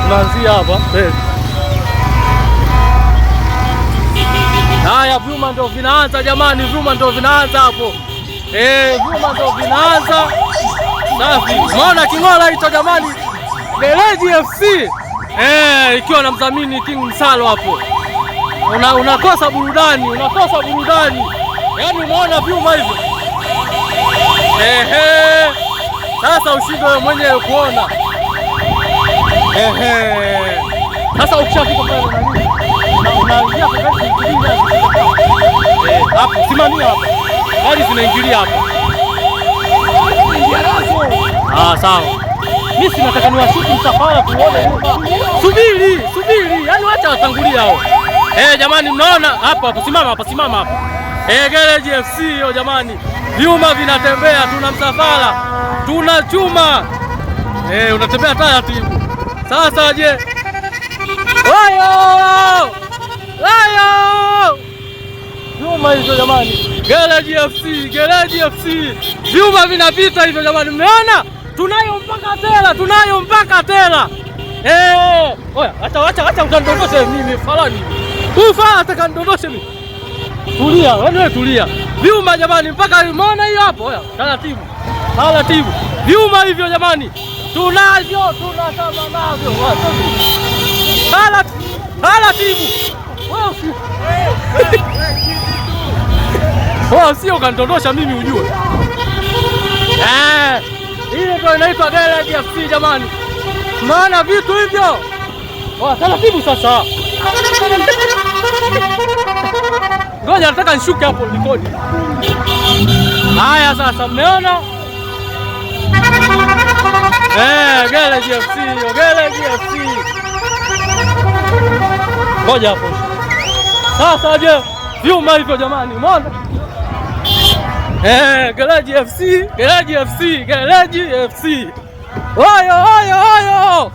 tunaanzia hapa. Haya, vyuma ndio vinaanza jamani, vyuma ndio vinaanza hapo. Vyuma ndio vinaanza. Safi. Umeona king'ola hicho jamani, Gereji FC ikiwa na mdhamini King Msalo hapo. Unakosa burudani, unakosa burudani. Yaani umeona vyuma hivyo. Sasa ushinde wewe mwenyewe kuona. Sasa ukishafika pale na nini? Unaingia kwa gari zinaingilia. Hapo simamia hapo. Gari zinaingilia hapo. Sawa. Mimi nataka niwashuti msafara tuone nyuma. Subiri. Yaani wacha watangulia hao. Jamani mnaona hapo simama hapa, simama hapa. Gereji FC hiyo jamani. Vyuma vinatembea, tuna msafara. Tuna chuma. Unatembea taratibu. Sasa je? Wayo! Vyuma hivyo jamani. Gereji FC. Vyuma vinapita hivyo jamani. Mmeona? Tunayo mpaka tela. Oya, acha utandondoshe mimi falani. Fala atakandondoshe mimi. Tulia, wewe tulia. Vyuma jamani mpaka umeona hiyo hapo. Oya, taratibu. Vyuma hivyo jamani. Tunavyo, tunatama navyo. Taratibu. Wewe sio kandondosha mimi ujue. Ile ndio inaitwa Gereji FC jamani. Maana vitu hivyo. Taratibu sasa. Ngoja nataka nishuke hapo nikodi. Haya sasa mmeona? Gereji FC. Ngoja hapo. Sasa je, vyuma hivyo jamani, umeona? Gereji FC. Wayo.